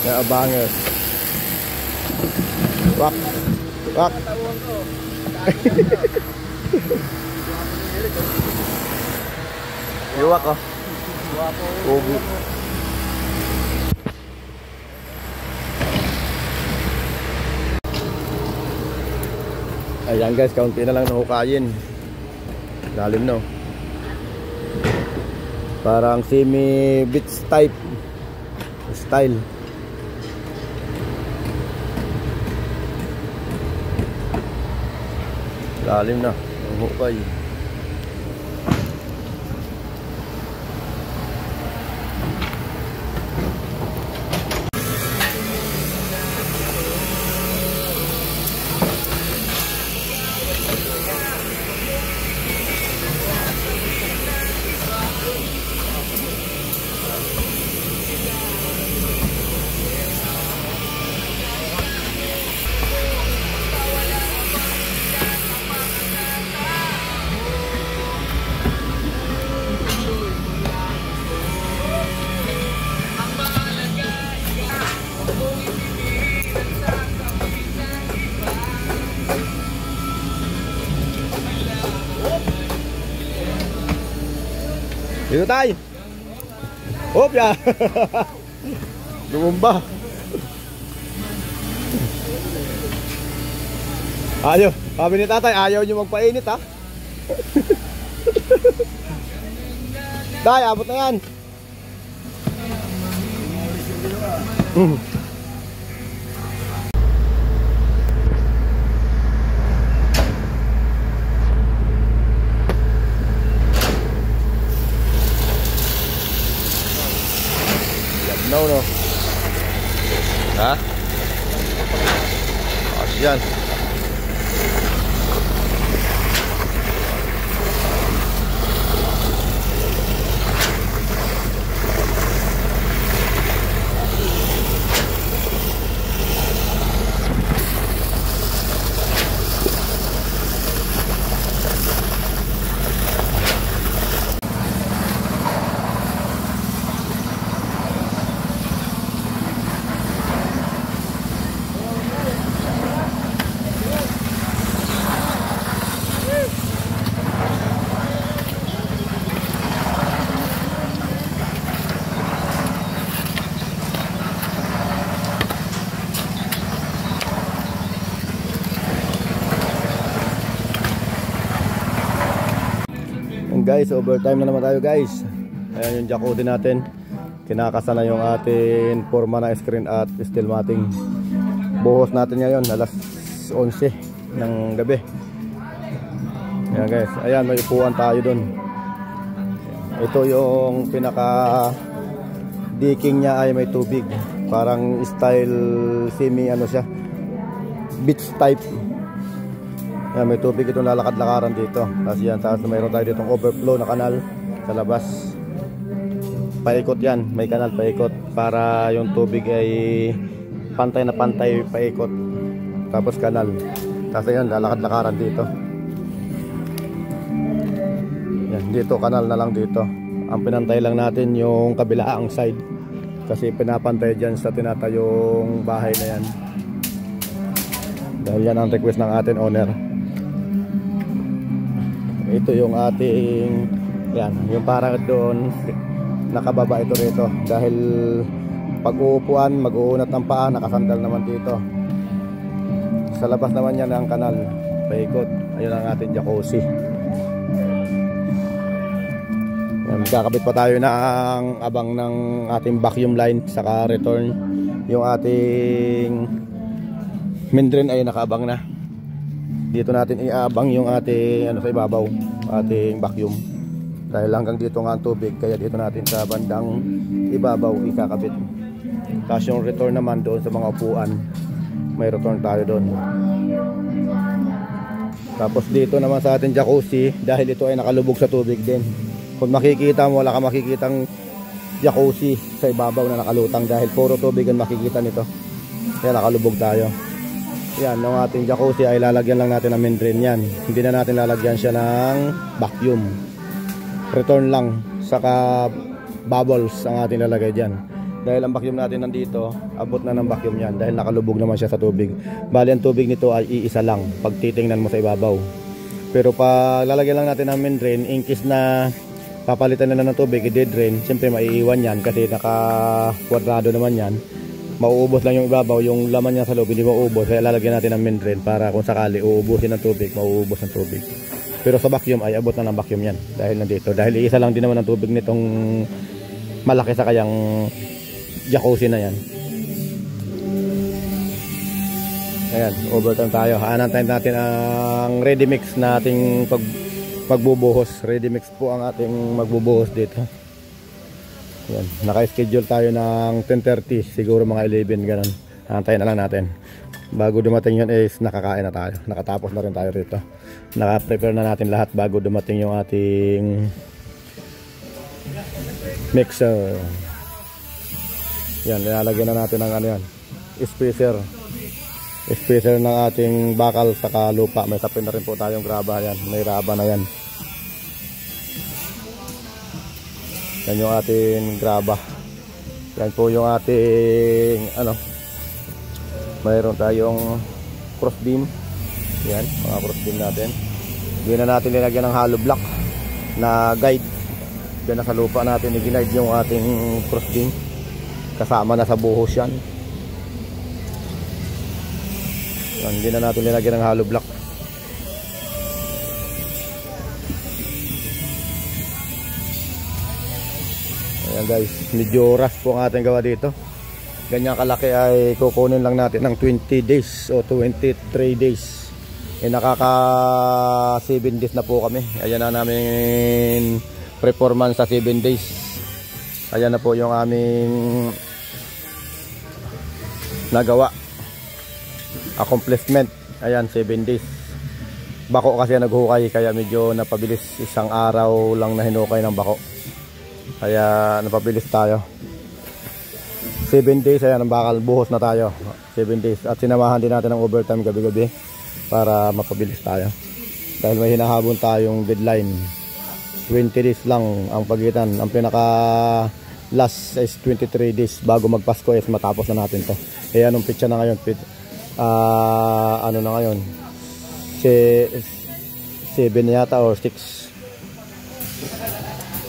Yan, abangers. Wak. Wak. Iwak oh. Ubi. Ayan guys, kaunti na lang nahukayin. Lalim no. Parang semi beach type style. Lalim na ang hukay. Dito tayo. Hop ya. Lumumba. Ayaw. Sabi ni tatay, ayaw nyo magpainit ha. Tay, abot na yan. No. Ha? Asyan. Guys, overtime na naman tayo guys. Ayan yung jacuzzi natin. Kinakasa na yung ating forma na screen at steel matting. Buhos natin ngayon alas 11 ng gabi. Ayan guys, ayan may upuan tayo dun. Ito yung pinaka diking niya ay may tubig. Parang style semi ano siya, beach type. Yan, may tubig itong lalakad-lakaran dito. Tapos yan, tapos mayroon tayo ditong overflow na kanal sa labas. Paikot yan, may kanal paikot para yung tubig ay pantay na pantay paikot. Tapos kanal. Tapos yan, lalakad-lakaran dito. Yan, dito kanal na lang dito. Ang pinantay lang natin yung kabilaang side. Kasi pinapantay dyan sa tinatayong bahay na yan. Dahil yan ang request ng ating owner. Ito yung ating yan, yung parang doon nakababa ito rito dahil pag uupuan mag-uunat ng paa, nakasandal naman dito. Sa labas naman yan ang kanal paikot. Ayun ang ating jacuzzi. Yan, kakabit pa tayo ng abang ng ating vacuum line saka return. Yung ating main drain ay nakaabang na. Dito natin iabang yung ating ano sa ibabaw, ating vacuum. Dahil hanggang dito nga ang tubig, kaya dito natin sa bandang ibabaw ikakabit. Tapos yung return naman doon sa mga upuan, may return tayo doon. Tapos dito naman sa ating jacuzzi, dahil ito ay nakalubog sa tubig din. Kung makikita mo, wala ka makikitang jacuzzi sa ibabaw na nakalutang dahil puro tubig ang makikita nito. Kaya nakalubog tayo. Yan, ng ating jacuzzi ay lalagyan lang natin ng main drain yan. Hindi na natin lalagyan siya ng vacuum. Return lang, saka bubbles ang ating lalagay dyan. Dahil ang vacuum natin nandito, abot na ng vacuum yan dahil nakalubog naman siya sa tubig. Bali ang tubig nito ay iisa lang pag titingnan mo sa ibabaw. Pero pa lalagyan lang natin ng main drain in case na papalitan na ng tubig, i-dead drain, siyempre maiiwan yan kasi naka-kwadrado naman yan. Mauubos lang yung ibabaw, yung laman niya sa loob hindi mauubos, kaya lalagyan natin ng main drain para kung sakali uubusin ng tubig, mauubos ng tubig. Pero sa vacuum ay abot na ng vacuum yan dahil nandito. Dahil iisa lang din naman ang tubig nitong malaki sa kayang jacuzzi na yan. Ayan, overtime tayo. Aanantayin natin ang ready mix nating magbubuhos. Ready mix po ang ating magbubuhos dito. Ayan, naka-schedule tayo ng 10:30, siguro mga 11 ganun. Aantayin na lang natin. Bago dumating yun is nakakain na tayo. Nakatapos na rin tayo rito. Naka-prepare na natin lahat bago dumating yung ating mixer. Yan, nilalagyan na natin ng ano yan, spacer ng ating bakal sa lupa. May sapin na rin po tayong graba yan, may raba na yan. Yan yung ating graba. Yan po yung ating ano, mayroon tayong cross beam. Yan, mga cross beam natin. Hindi na natin nilagyan ng hollow block na guide. Yan na sa lupa natin i-guide yung ating cross beam. Kasama na sa buhos yan. Yan, hindi na natin nilagyan ng hollow block. Ayan guys, medyo rush po ang ating gawa dito. Ganyan kalaki ay kukunin lang natin ng 20 days o 23 days. Nakaka 7 days na po kami. Ayan na namin performance sa 7 days. Ayan na po yung aming nagawa, accomplishment. Ayan, 7 days. Bako kasi naghukay kaya medyo napabilis. Isang araw lang na hinukay ng bako, kaya napabilis tayo. 7 days, ayan ang bakal, buhos na tayo. 7 days, at sinamahan din natin ng overtime gabi-gabi para mapabilis tayo dahil may hinahabol tayong deadline. 20 days lang ang pagitan. Ang pinaka last is 23 days bago magpasko is matapos na natin to. Eh anong pitsa na ngayon? Ano na ngayon? 7 na yata or 6.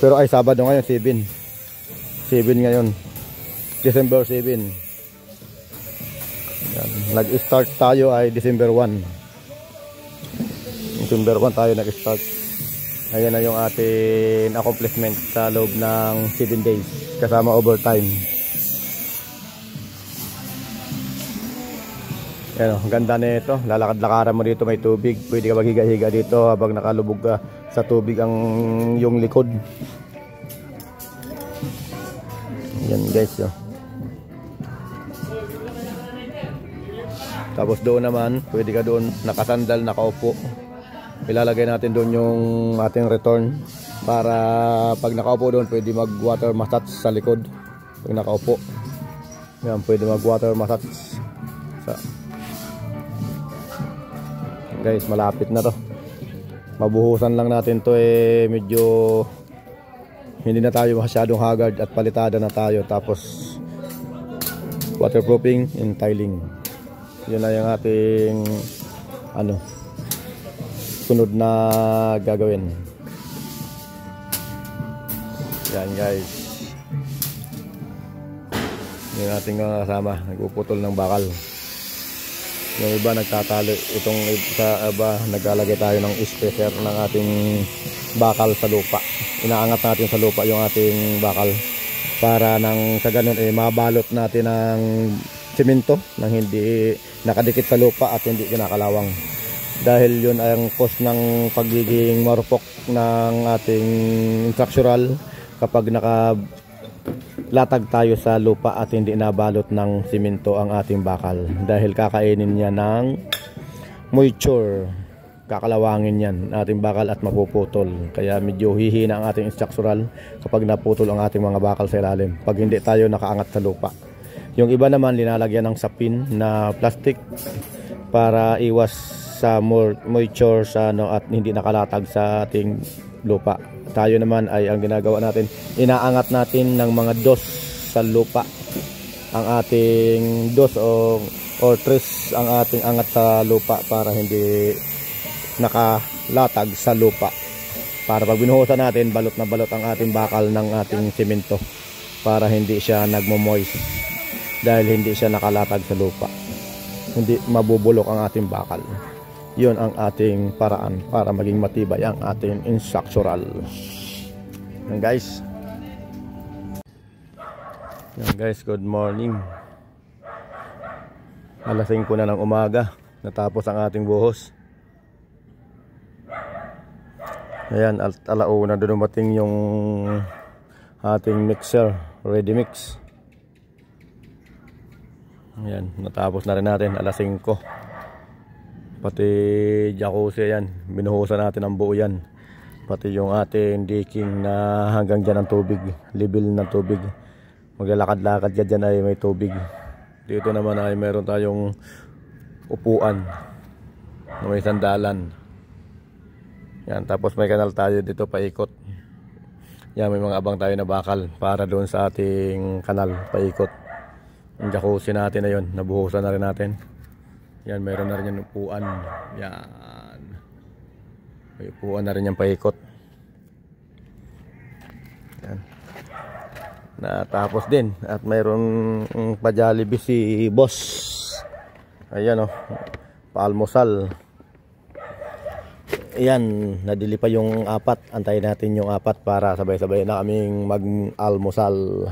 Pero ay Sabado ngayon, 7 ngayon, December 7. Yan. Nag-start tayo ay December 1. December 1 tayo nag-start. Ayan na yung ating accomplishment sa loob ng 7 days kasama overtime. Ayan, ang ganda nito. Lalakad-lakaran mo dito, may tubig. Pwede ka maghiga-higa dito habang nakalubog ka sa tubig ang yung likod. Yan guys, oh. Tapos doon naman, pwede ka doon nakasandal, nakaupo. Ilalagay natin doon yung ating return para pag nakaupo doon pwede mag water massage sa likod pag nakaupo. Yan, pwede mag water massage sa... Guys, malapit na to. Mabuhusan lang natin to, medyo hindi na tayo masyadong haggard at palitada na tayo. Tapos waterproofing and tiling. Yun na yung ating ano, sunod na gagawin. Yan guys, yung ating kasama nagpuputol ng bakal. Yung iba nagtatali, itong sa iba naglalagay tayo ng spacer ng ating bakal sa lupa. Inaangat natin sa lupa yung ating bakal para nang sa ganun mabalot natin ng semento nang hindi nakadikit sa lupa at hindi kinakalawang. Dahil yun ay ang cause ng pagiging marupok ng ating structural kapag nakalatag tayo sa lupa at hindi nabalot ng simento ang ating bakal. Dahil kakainin niya ng moisture, kakalawangin yan ating bakal at mapuputol. Kaya medyo hihina ang ating structural kapag naputol ang ating mga bakal sa ilalim pag hindi tayo nakaangat sa lupa. Yung iba naman linalagyan ng sapin na plastic para iwas sa moisture sa at hindi nakalatag sa ating lupa. Tayo naman ay ang ginagawa natin, inaangat natin ng mga dos sa lupa ang ating dos or tres ang ating angat sa lupa para hindi nakalatag sa lupa. Para pag binuhusan natin, balot na balot ang ating bakal ng ating simento para hindi siya nagmo-moist dahil hindi siya nakalatag sa lupa. Hindi mabubulok ang ating bakal. Yun ang ating paraan para maging matibay ang ating structural. Yan guys. Yan guys, good morning. Alas 5 na ng umaga. Natapos ang ating buhos. Ayan, alauna doon dumating yung ating mixer, ready mix. Ayan, natapos na rin natin alas 5. Pati jacuzzi yan, binuhusan natin ang buo yan. Pati yung ating diking na hanggang dyan ang tubig, level ng tubig. Maglalakad-lakad ka dyan ay may tubig. Dito naman ay meron tayong upuan na may sandalan. Yan, tapos may kanal tayo dito paikot. Yan, may mga abang tayo na bakal para doon sa ating kanal paikot. Yung jacuzzi natin na yun, nabuhusan na rin natin. Yan, meron na rin yung upuan. Yan, may upuan na rin yung paikot. Yan, natapos din. At mayroon pa-Jollibee si boss. Ayan o, paalmusal. Ayan, nadili pa yung 4. Antayin natin yung 4 para sabay-sabay na kaming mag-almusal.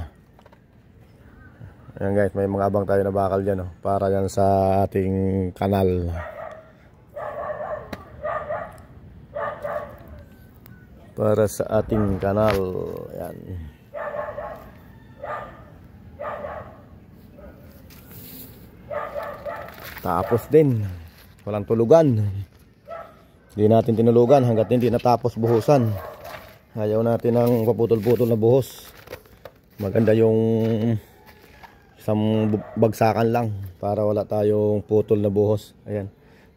Ayan guys, may mga abang tayo na bakal dyan, para yan sa ating kanal. Para sa ating kanal. Ayan. Tapos din, walang tulugan. Hindi natin tinulugan hanggat hindi natapos buhusan. Ayaw natin ng paputol-putol na buhos. Maganda yung isang bagsakan lang para wala tayong putol na buhos. Ayan,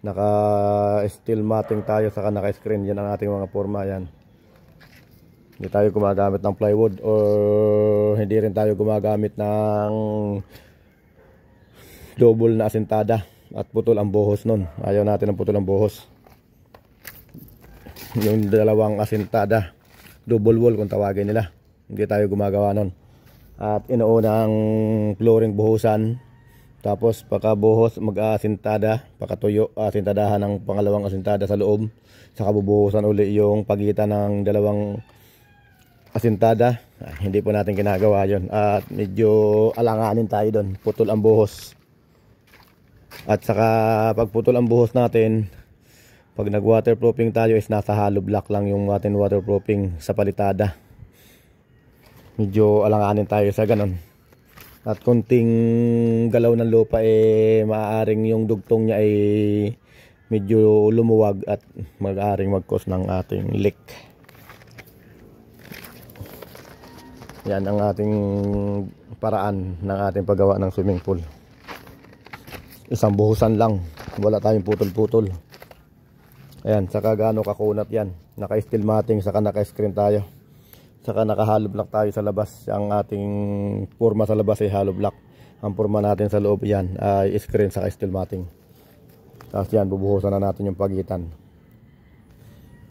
naka steel matting tayo, saka naka screen. Yan ang ating mga forma. Yan, hindi tayo gumagamit ng plywood or hindi rin tayo gumagamit ng double na asintada at putol ang buhos nun. Ayaw natin ng putol ang buhos. Yung dalawang asintada, double wall kung tawagin nila, hindi tayo gumagawa nun. At inuuna ang flooring buhusan, tapos pagkabuhos mag-asintada, pagkatuyo asintadahan ng pangalawang asintada sa loob, saka bubuhusan uli yung pagitan ng dalawang asintada. Hindi po natin ginagawa yon at medyo alanganin tayo doon, putol ang buhos. At saka pagputol ang buhos natin, pag nag waterproofing tayo is nasa hollow block lang yung ating waterproofing sa palitada. Medyo alanganin tayo sa ganon. At kunting galaw ng lupa maaaring yung dugtong niya medyo lumuwag at mag-aaring mag-cause ng ating leak. Yan ang ating paraan ng ating paggawa ng swimming pool. Isang buhusan lang, wala tayong putol-putol. Ayan, saka gaano kakunat yan. Naka-steel matting, saka naka-screen tayo. Saka naka-hollow block tayo sa labas. Ang ating forma sa labas ay hollow block. Ang forma natin sa loob yan ay screen saka steel matting. Tapos yan, bubuhusan na natin yung pagitan.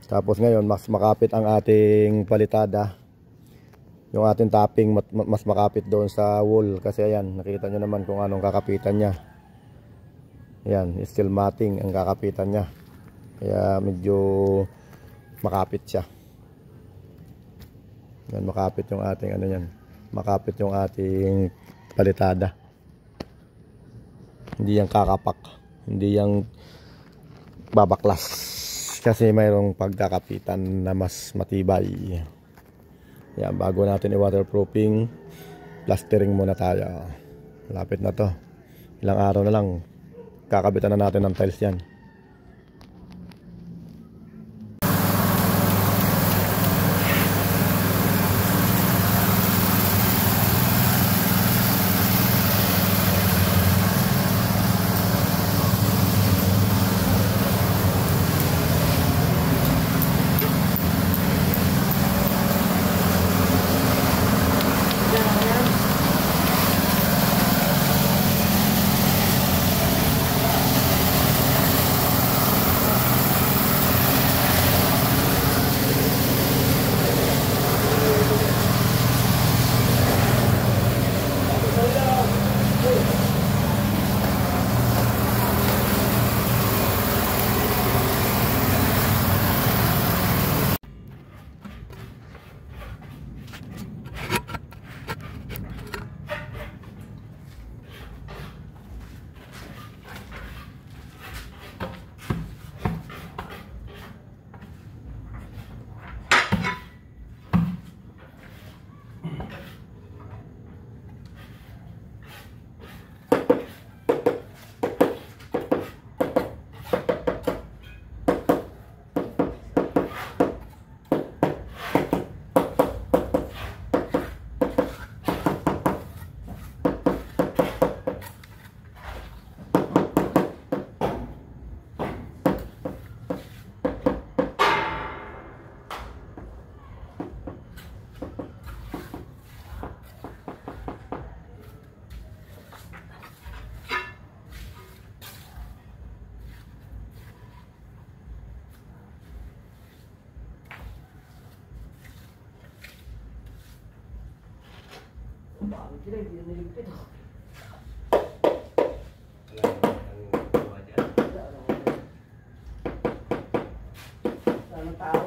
Tapos ngayon, mas makapit ang ating palitada. Yung ating topping mas makapit doon sa wall. Kasi ayan, nakita nyo naman kung anong kakapitan nya. Ayan, steel matting ang kakapitan nya. Kaya medyo makapit siya. Yan, makapit yung ating ano yan. Makapit yung ating palitada. Hindi yang kakapak. Hindi yang babaklas. Kasi mayroong pagkakapitan na mas matibay. Yan, bago natin i-waterproofing, plastering muna tayo. Malapit na to. Ilang araw na lang, kakabitan na natin ng tiles yan. Bakit sila hindi na niligpit? Anong tao?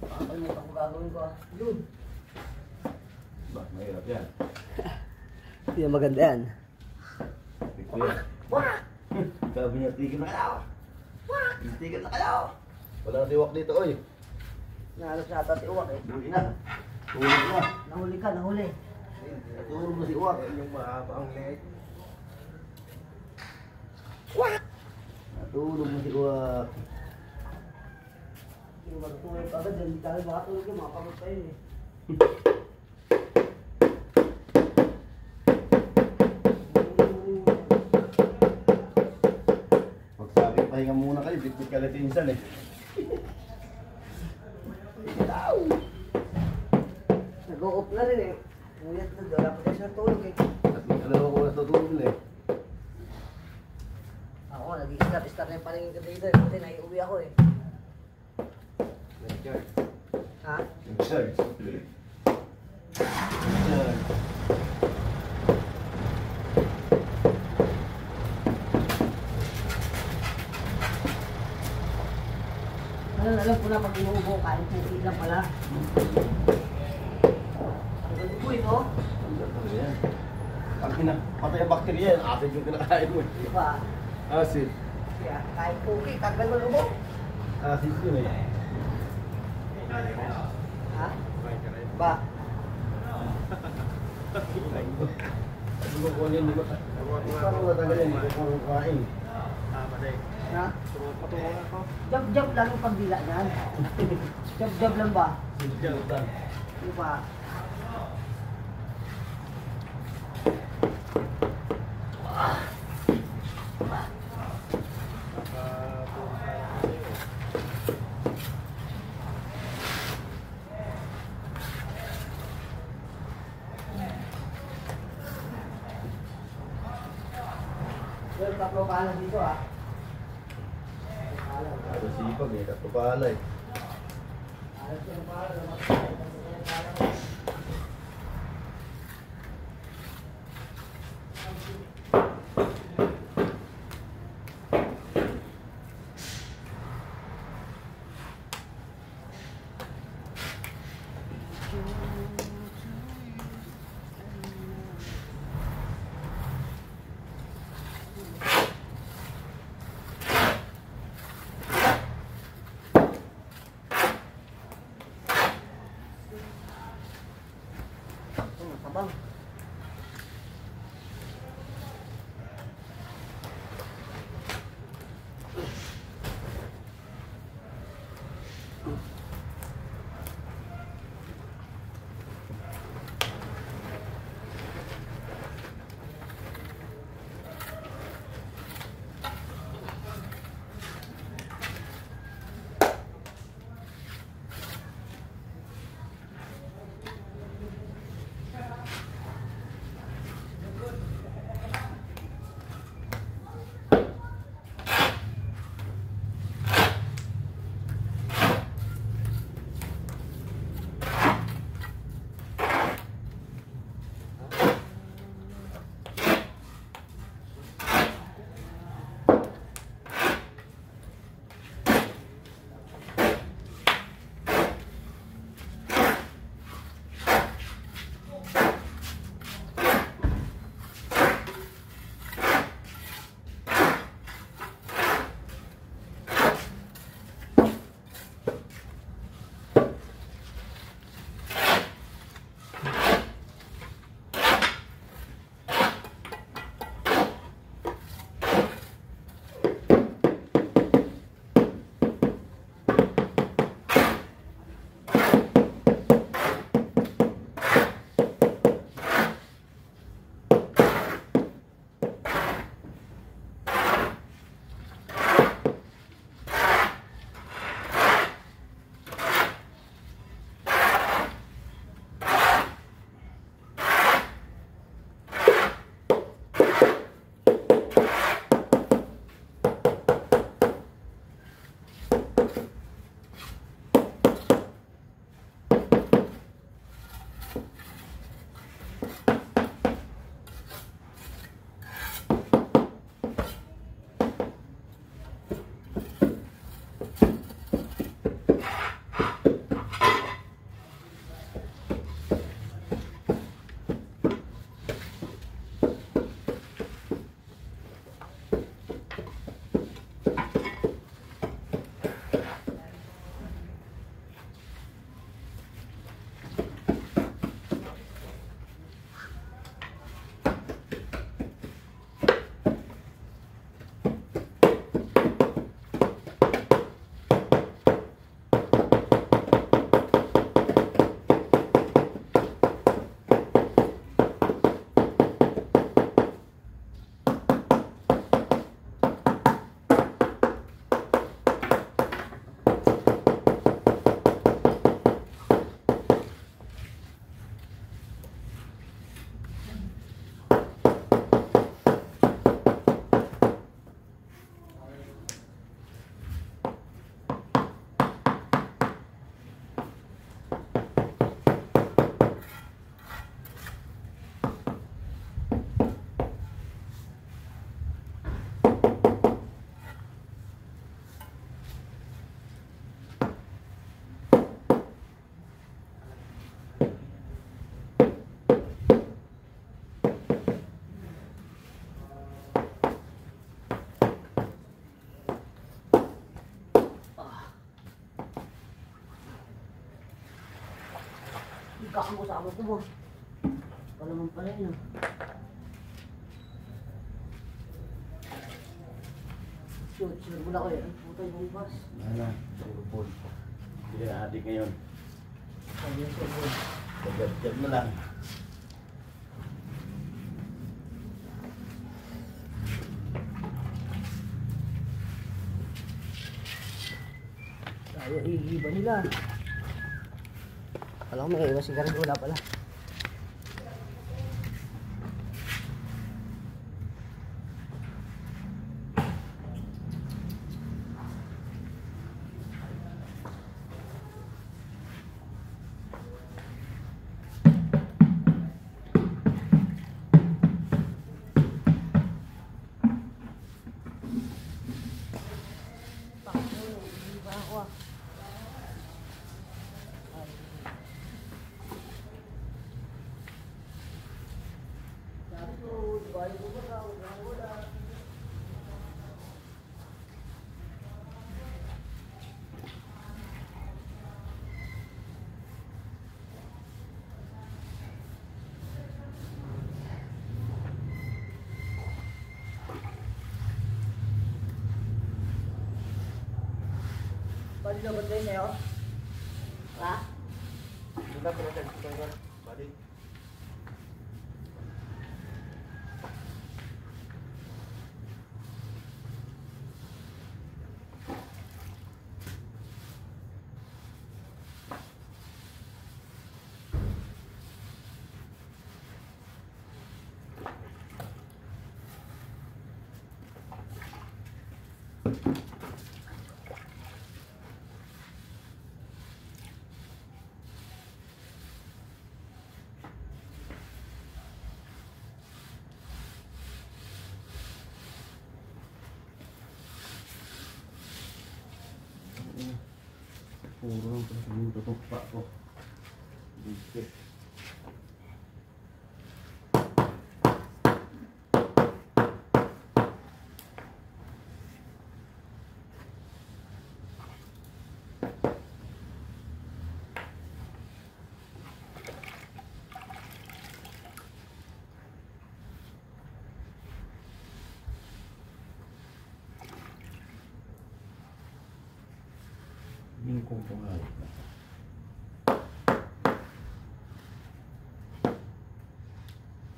Nakakalimutan ko gagawin ko. Yun. Ba, mahirap yan. Hindi na maganda yan. Ito yan. Sabi niya, tigil na kayo. Tigil na kayo. Wala na tiwak dito, oy. Nahalos na ata si Uwak eh. Huli na. Huli na. Nahuli ka, nahuli. Natulog mo si Uwak. Yung mahaba ang leg. Natulog mo si Uwak. Hindi mo matutulog agad, hindi tayo makatulog yung mga pagod tayo eh. Pag sabi, pahinga muna kayo, bit-bit ka latinsan eh. Nag-o-off na rin eh. Nguyat na, wala pa tayo sa tulog eh. At yung dalawa ko natutulog na eh. Ako, nag-i-start na yung paningin ko dito eh. Buti naiuwi ako eh. Ha? Nag-charge. Nag-charge. Alam ko na pag inuubo, kain puti lang pala. Ang dugo ito. Ang ina, patay ang bakterya yan. Acid yung kinakain mo eh. Di ba? Acid. Kaya kain puti, tagal mo lubo. Acid yun eh. Ha? Ba? Hindi ko kuha yan, hindi ko. Parang matagal yan, hindi ko kuhain. Ha? Patungo ako. Jab-jab lang yung pagdila niyan. Jab-jab lang ba? Jab-jab. Di ba? Well, tatlo ka lang dito ah. Ano sipag eh, tatlo pala eh. Alas ko ng pala, Kakamo-samo ko mo. Wala man pala yun. Shoot, sure mo na kayo. Puta yung bus. Ano? Surubol. Hindi na adik ngayon. Sabi yung surubol. Pagkat mo lang. Tayo, iiba nila. Alam ko may iba sigarilyo, wala pala. Pwede na ba tayo sa'yo? Ha? Sudah berada di sekolah. Balik. Puro lang pala yung tutok pa ko. Dikit. Bingkong pangayot na.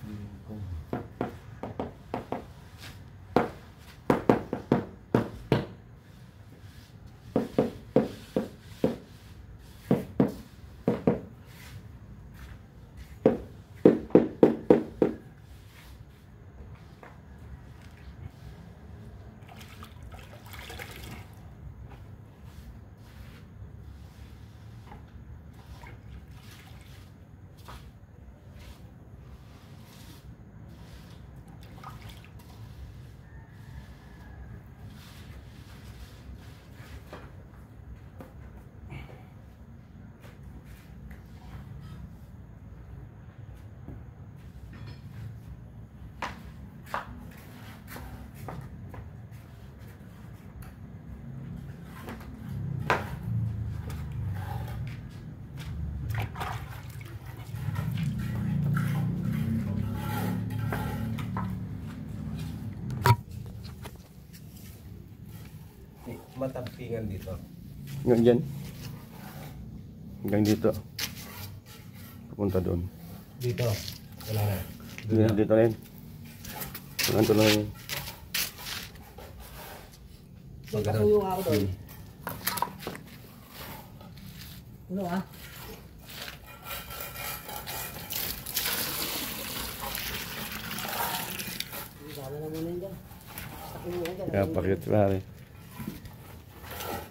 Bingkong. Matampingan dito. Hanggang dyan. Hanggang dito. Pupunta doon. Dito. Wala na. Dito na yun. Hanggang doon lang yun. Pagkasuyo nga ako doon. Ano ah? Dami na muna yun dyan. Takin mo yan dyan. Kaya pakit pare.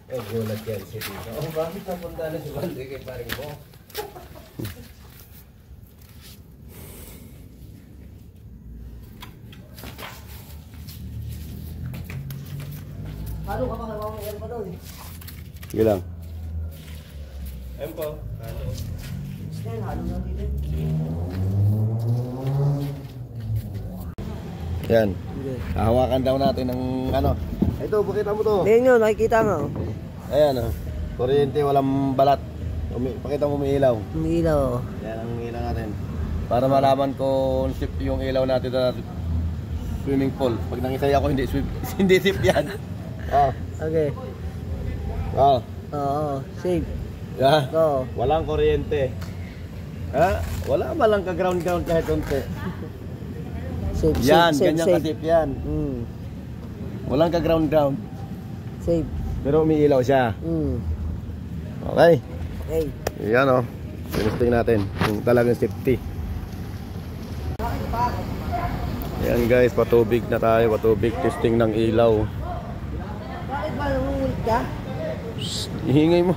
Eh, gulat yan si Tito. Oh, bakit napunta na si Balde kay paring mo? Halo ka pa, kaya pa doon. Sige lang. Ayun po. Halo. Yan, halo na dito. Yan. Hahawakan daw natin ng ano. Ito, pakita mo to. Ngayon yun, nakikita nga. Oh. Ayan oh. Kuryente, walang balat. Pakita mo may ilaw. Umiilaw. Yan ang ilaw natin. Para malaman kung sip yung ilaw natin sa swimming pool. Pag nangisay ako, hindi sip yan. Oh. Okay. Oh. Oo. Safe. Yeah. Oo. Walang kuryente. Ha? Wala malang ka-ground kahit konti. Safe. Yan, Safe. ganyan Safe. kasip yan. Walang ka-ground. Safe. Pero umiilaw siya. Okay. Okay. Yan o. Tinisting natin kung talagang safety. Yan guys, patubig na tayo. Patubig, testing ng ilaw. Bakit ba nangungulit ka? Ihingay mo.